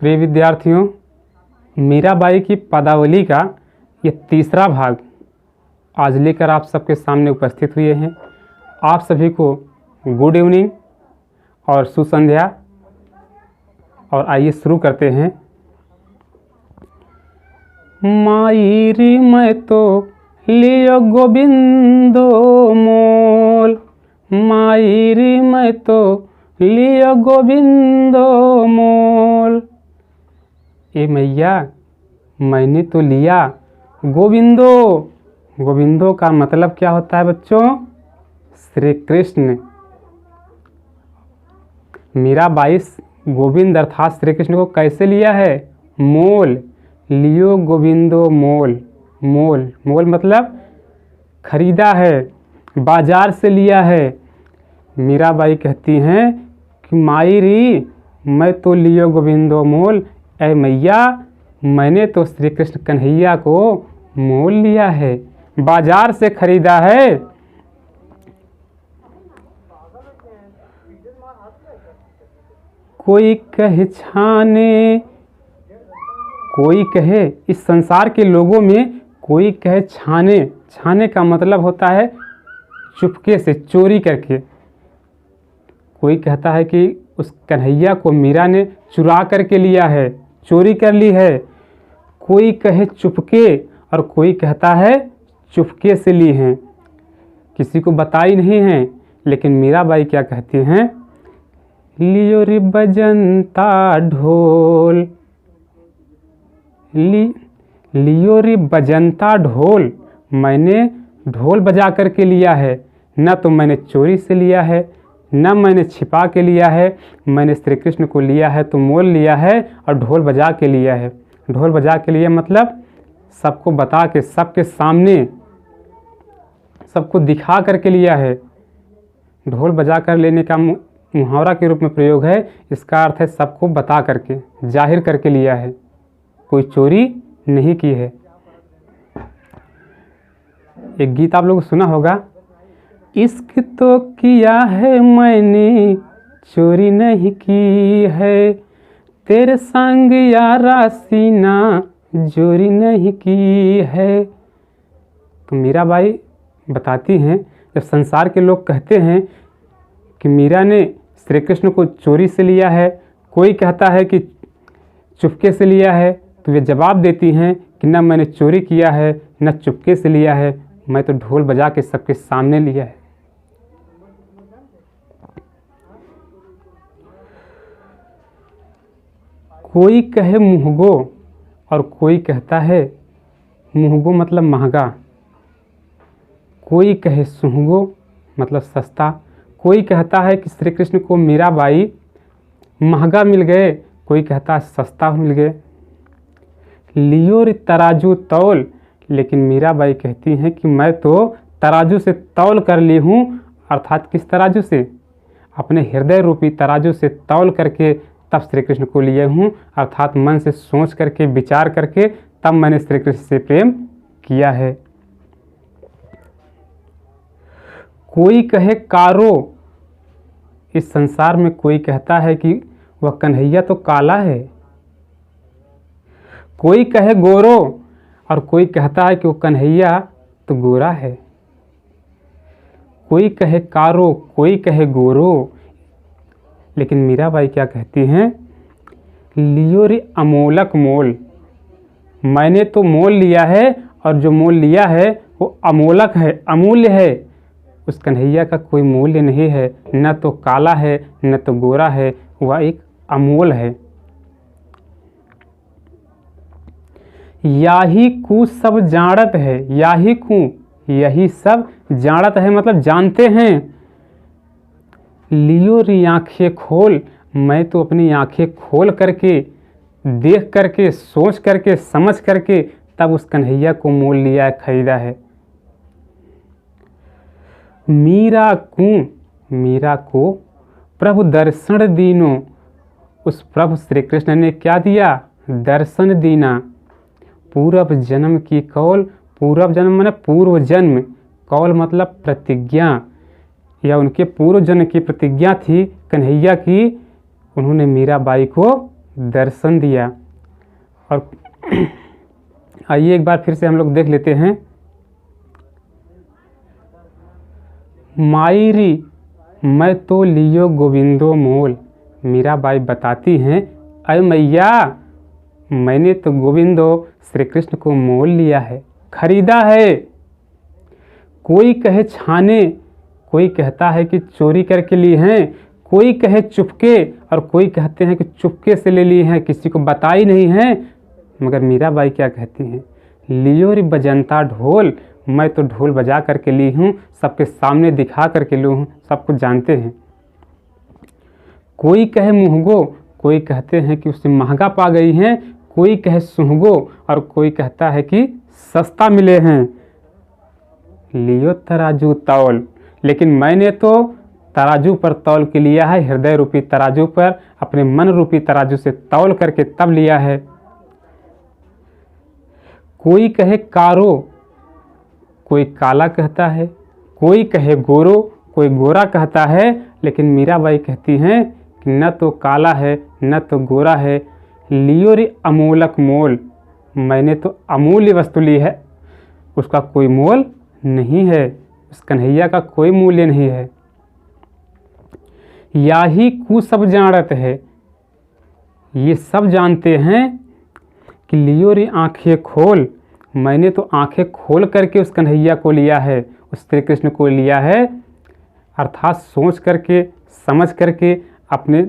प्रिय विद्यार्थियों, मीराबाई की पदावली का ये तीसरा भाग आज लेकर आप सबके सामने उपस्थित हुए हैं। आप सभी को गुड इवनिंग और सुसंध्या। और आइए शुरू करते हैं। माई री मैं तो लियो गोविंदो मोल, माई री मैं तो लियो गोविंदो मोल। ए मैया, मैंने तो लिया गोविंदो। गोविंदो का मतलब क्या होता है बच्चों? श्री कृष्ण। मीराबाई गोविंद अर्थात श्री कृष्ण को कैसे लिया है? मोल। लियो गोविंदो मोल। मोल मोल मतलब खरीदा है, बाजार से लिया है। मीराबाई कहती हैं कि माई री मैं तो लियो गोविंदो मोल। ऐ मैया, मैंने तो श्री कृष्ण कन्हैया को मोल लिया है, बाजार से खरीदा है। कोई कहे छाने, कोई कहे, इस संसार के लोगों में कोई कहे छाने। छाने का मतलब होता है चुपके से, चोरी करके। कोई कहता है कि उस कन्हैया को मीरा ने चुरा करके लिया है, चोरी कर ली है। कोई कहे चुपके और कोई कहता है चुपके से ली हैं, किसी को बताई नहीं है। लेकिन मीराबाई क्या कहती हैं? लियो रे बजंता ढोल, लियो रे बजंता ढोल। मैंने ढोल बजा करके लिया है, न तो मैंने चोरी से लिया है, न मैंने छिपा के लिया है। मैंने श्री कृष्ण को लिया है तो मोल लिया है और ढोल बजा के लिया है। ढोल बजा के लिए मतलब सबको बता के, सबके सामने, सबको दिखा करके लिया है। ढोल बजा कर लेने का मुहावरा के रूप में प्रयोग है। इसका अर्थ है सबको बता करके, जाहिर करके लिया है, कोई चोरी नहीं की है। एक गीत आप लोगों को सुना होगा, इश्क तो किया है मैंने, चोरी नहीं की है, तेरे संग यारा सीना जोरी नहीं की है। तो मीराबाई बताती हैं, जब संसार के लोग कहते हैं कि मीरा ने श्री कृष्ण को चोरी से लिया है, कोई कहता है कि चुपके से लिया है, तो वे जवाब देती हैं कि न मैंने चोरी किया है, न चुपके से लिया है, मैं तो ढोल बजा के सबके सामने लिया है। कोई कहे मुहगो और कोई कहता है, मुहगो मतलब महंगा। कोई कहे सुहगो मतलब सस्ता। कोई कहता है कि श्री कृष्ण को मीराबाई महंगा मिल गए, कोई कहता है सस्ता मिल गए। लियो रे तराजू तौल, लेकिन मीराबाई कहती हैं कि मैं तो तराजू से तौल कर ली हूँ। अर्थात किस तराजू से? अपने हृदय रूपी तराजू से तौल करके तब श्री कृष्ण को लिए हूँ। अर्थात मन से सोच करके, विचार करके तब मैंने श्री कृष्ण से प्रेम किया है। कोई कहे कारो, इस संसार में कोई कहता है कि वह कन्हैया तो काला है। कोई कहे गोरो और कोई कहता है कि वो कन्हैया तो गोरा है। कोई कहे कारो, कोई कहे गोरो, लेकिन मीराबाई क्या कहती हैं? लियो रे अमोलक मोल। मैंने तो मोल लिया है और जो मोल लिया है वो अमोलक है, अमूल्य है। उस कन्हैया का कोई मूल्य नहीं है, न तो काला है न तो गोरा है, वह एक अमोल है। याही कू सब जानत है, याही कू यही सब जानत है मतलब जानते हैं। लियो री आँखें खोल, मैं तो अपनी आँखें खोल करके, देख करके, सोच करके, समझ करके तब उस कन्हैया को मोल लिया है, खरीदा है। मीरा को प्रभु दर्शन दीनो, उस प्रभु श्री कृष्ण ने क्या दिया? दर्शन दीना। पूर्व जन्म की कौल, पूर्व जन्म माने पूर्व जन्म, कौल मतलब प्रतिज्ञा, या उनके पूर्व जन्म की प्रतिज्ञा थी कन्हैया की, उन्होंने मीराबाई को दर्शन दिया। और आइए एक बार फिर से हम लोग देख लेते हैं। मायरी मैं तो लियो गोविंदो मोल, मीराबाई बताती हैं अय मैया मैंने तो गोविंदो श्री कृष्ण को मोल लिया है, खरीदा है। कोई कहे छाने, कोई कहता है कि चोरी करके लिए हैं, कोई कहे चुपके और कोई कहते हैं कि चुपके से ले लिए हैं, किसी को बताई नहीं है। मगर मीराबाई क्या कहती हैं, लियो रे बजंता ढोल, मैं तो ढोल बजा करके ली हूँ, सबके सामने दिखा करके ली हूँ, सब कुछ जानते हैं। कोई कहे मुहगो, कोई कहते हैं कि उससे महंगा पा गई हैं, कोई कहे सुहगो और कोई कहता है कि सस्ता मिले हैं। लियो तराजू तौल, लेकिन मैंने तो तराजू पर तौल के लिया है, हृदय रूपी तराजू पर, अपने मन रूपी तराजू से तौल करके तब लिया है। कोई कहे कारो, कोई काला कहता है, कोई कहे गोरो, कोई गोरा कहता है, लेकिन मीराबाई कहती हैं कि न तो काला है न तो गोरा है, लियो रे अमूलक मोल, मैंने तो अमूल्य वस्तु ली है, उसका कोई मोल नहीं है, उस कन्हैया का कोई मूल्य नहीं है। या ही कु सब जानत है, ये सब जानते हैं कि लियो रे आंखें खोल, मैंने तो आंखें खोल करके उस कन्हैया को लिया है, उस श्री कृष्ण को लिया है, अर्थात सोच करके समझ करके अपने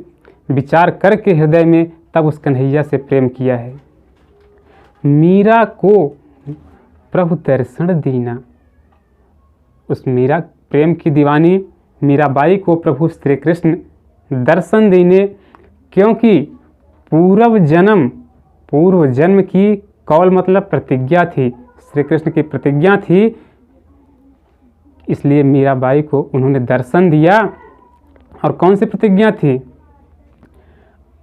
विचार करके हृदय में तब उस कन्हैया से प्रेम किया है। मीरा को प्रभु दर्शन दीना, उस मीरा प्रेम की दीवानी मीराबाई को प्रभु श्री कृष्ण दर्शन देने, क्योंकि पूर्व जन्म की कौल मतलब प्रतिज्ञा थी, श्री कृष्ण की प्रतिज्ञा थी, इसलिए मीराबाई को उन्होंने दर्शन दिया। और कौन सी प्रतिज्ञा थी,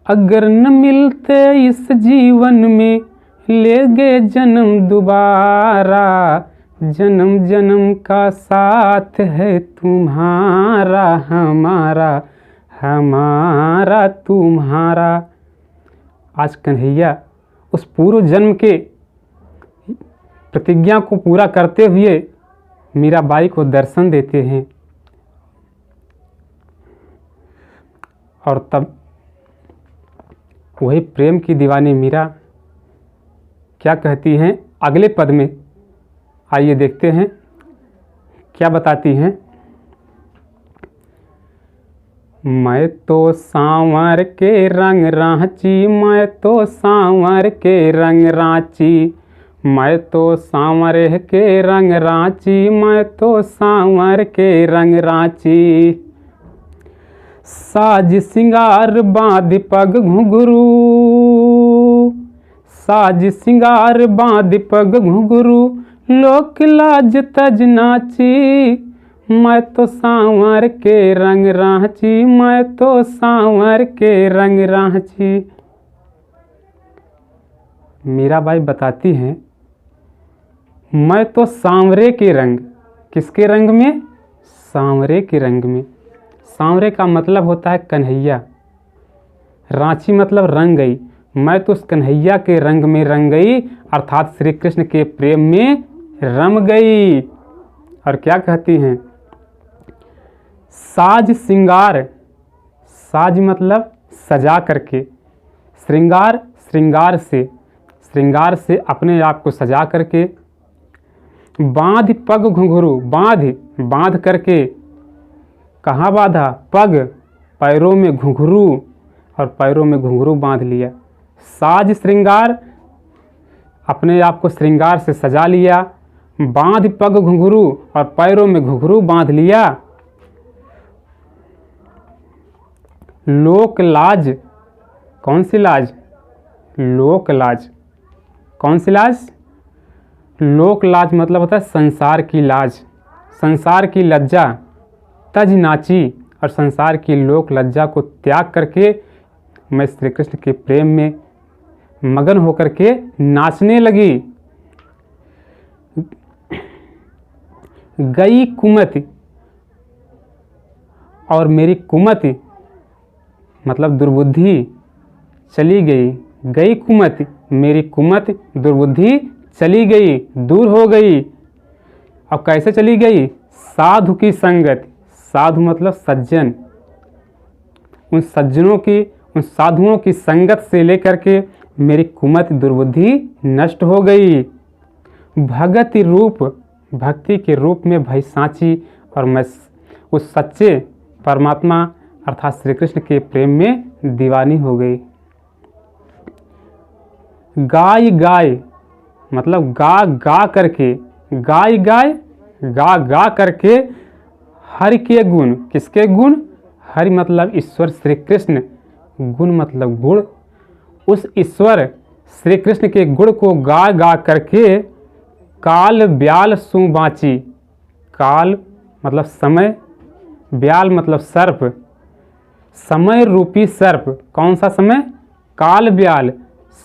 अगर न मिलते इस जीवन में ले गए जन्म दोबारा, जन्म जन्म का साथ है तुम्हारा हमारा, हमारा तुम्हारा। आज कन्हैया उस पूर्व जन्म के प्रतिज्ञा को पूरा करते हुए मीराबाई को दर्शन देते हैं। और तब वही प्रेम की दीवानी मीरा क्या कहती हैं अगले पद में, आइए देखते हैं क्या बताती हैं। मैं तो सांवर के रंग रांची, मैं तो सांवर के रंग रांची, मैं तो सांवर के रंग रांची, मैं तो सांवर के रंग रांची। साज सिंगार बांध पग घुंघरू, साज सिंगार बांध पग घुंघरू, लोक लाज तज नाची, मैं तो सांवर के रंग रांची, मैं तो सांवर के रंग रांची। मीराबाई बताती हैं मैं तो सांवरे के रंग, किसके रंग में, सांवरे के रंग में। सांवरे का मतलब होता है कन्हैया, रांची मतलब रंग गई, मैं तो उस कन्हैया के रंग में रंग गई, अर्थात श्री कृष्ण के प्रेम में रम गई। और क्या कहती हैं, साज सिंगार, साज मतलब सजा करके, श्रृंगार श्रृंगार से अपने आप को सजा करके, बांध पग घुंघरू, बांध करके, कहाँ बांधा, पग, पैरों में घुंघरू, और पैरों में घुंघरू बांध लिया। साज श्रृंगार, अपने आप को श्रृंगार से सजा लिया, बांध पग घुंघरू और पैरों में घुंघरू बांध लिया। लोक लाज, कौन सी लाज, लोक लाज, कौन सी लाज, लोक लाज मतलब होता है संसार की लाज, संसार की लज्जा, तज नाची, और संसार की लोक लज्जा को त्याग करके मैं श्री कृष्ण के प्रेम में मगन होकर के नाचने लगी। गई कुमति, और मेरी कुमति मतलब दुर्बुद्धि चली गई, गई कुमत, मेरी कुमत दुर्बुद्धि चली गई, दूर हो गई। अब कैसे चली गई? साधु की संगत, साधु मतलब सज्जन, उन सज्जनों की, उन साधुओं की संगत से लेकर के मेरी कुमत दुर्बुद्धि नष्ट हो गई। भगति रूप, भक्ति के रूप में भई साँची, और मैं उस सच्चे परमात्मा अर्थात श्री कृष्ण के प्रेम में दीवानी हो गई। गाय गाय मतलब गा गा करके, गाय गाय गा गा करके हरि के गुण, किसके गुण? हरि मतलब ईश्वर श्री कृष्ण, गुण मतलब गुण, उस ईश्वर श्री कृष्ण के गुण को गा गा करके काल ब्याल सु बाँची। काल मतलब समय, ब्याल मतलब सर्प, समय रूपी सर्प। कौन सा समय? काल ब्याल,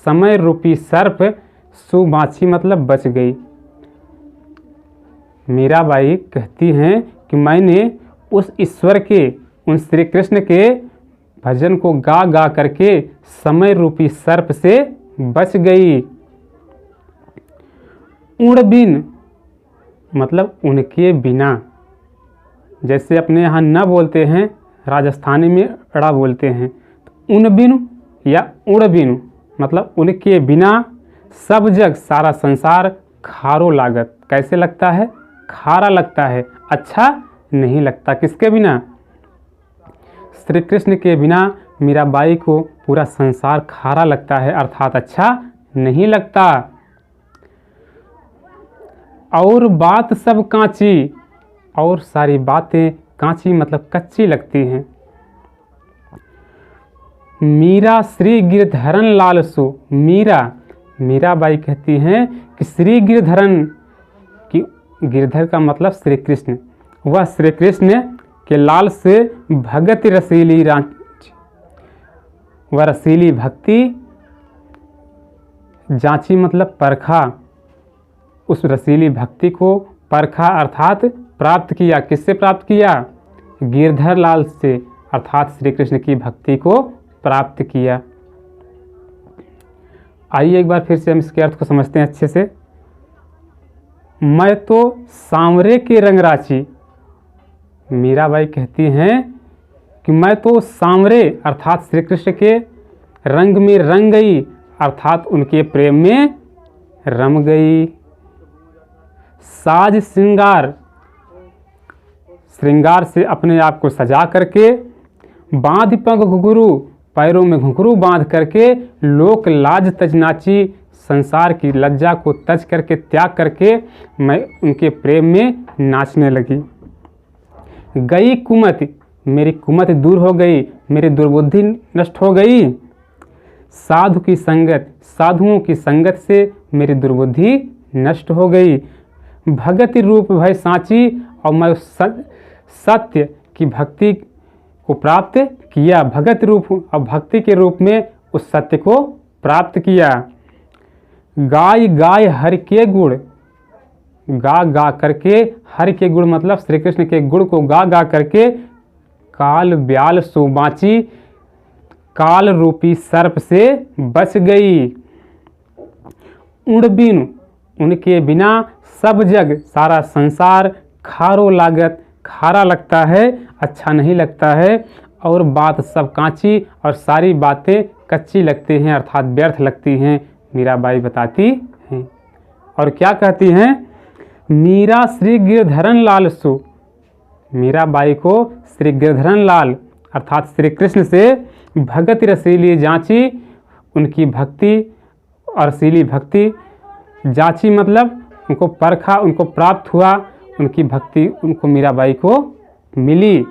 समय रूपी सर्प सु बाँची मतलब बच गई। मीराबाई कहती हैं कि मैंने उस ईश्वर के, उन श्री कृष्ण के भजन को गा गा करके समय रूपी सर्प से बच गई। उड़बिन मतलब उनके बिना, जैसे अपने यहाँ न बोलते हैं, राजस्थानी में अड़ा बोलते हैं। तो उनबिन या उड़बिन मतलब उनके बिना सब जग सारा संसार खारो लागत। कैसे लगता है? खारा लगता है, अच्छा नहीं लगता। किसके बिना? श्री कृष्ण के बिना मीराबाई को पूरा संसार खारा लगता है, अर्थात अच्छा नहीं लगता। और बात सब कांची, और सारी बातें कांची मतलब कच्ची लगती हैं। मीरा श्री गिरधरन लाल सो, मीराबाई कहती हैं कि श्री गिरधरन की, गिरधर का मतलब श्री कृष्ण, वह श्री कृष्ण के लाल से भगति रसीली रांची, वह रसीली भक्ति जांची मतलब परखा, उस रसीली भक्ति को परखा अर्थात प्राप्त किया। किससे प्राप्त किया? गिरधर लाल से, अर्थात श्री कृष्ण की भक्ति को प्राप्त किया। आइए एक बार फिर से हम इसके अर्थ को समझते हैं अच्छे से। मैं तो सांवरे के रंग राची, मीराबाई कहती हैं कि मैं तो सांवरे अर्थात श्री कृष्ण के रंग में रंग गई, अर्थात उनके प्रेम में रम गई। साज श्रृंगार से अपने आप को सजा करके, बांध पग घुंघरू, पैरों में घुंघरू बांध करके, लोक लाज तज नाची, संसार की लज्जा को तज करके, त्याग करके मैं उनके प्रेम में नाचने लगी। गई कुमत, मेरी कुमत दूर हो गई, मेरी दुर्बुद्धि नष्ट हो गई। साधु की संगत, साधुओं की संगत से मेरी दुर्बुद्धि नष्ट हो गई। भगति रूप भय साँची, और मैं सत्य की भक्ति को प्राप्त किया। भगत रूप और भक्ति के रूप में उस सत्य को प्राप्त किया। गाय गाय हरि के गुण, गा गा करके हरि के गुण मतलब श्री कृष्ण के गुण को गा गा करके काल ब्याल सो बाँची, काल रूपी सर्प से बच गई। उड़बिन उनके बिना सब जग सारा संसार खारो लागत, खारा लगता है, अच्छा नहीं लगता है। और बात सब कांची, और सारी बातें कच्ची लगती हैं अर्थात व्यर्थ लगती हैं, मीराबाई बताती हैं। और क्या कहती हैं? मीरा श्री गिरधरन लाल सो, मीराबाई को श्री गिरधरन लाल अर्थात श्री कृष्ण से भगति रसीली जांची, उनकी भक्ति और रसीली भक्ति जांची मतलब उनको परखा, उनको प्राप्त हुआ, उनकी भक्ति उनको मीराबाई को मिली।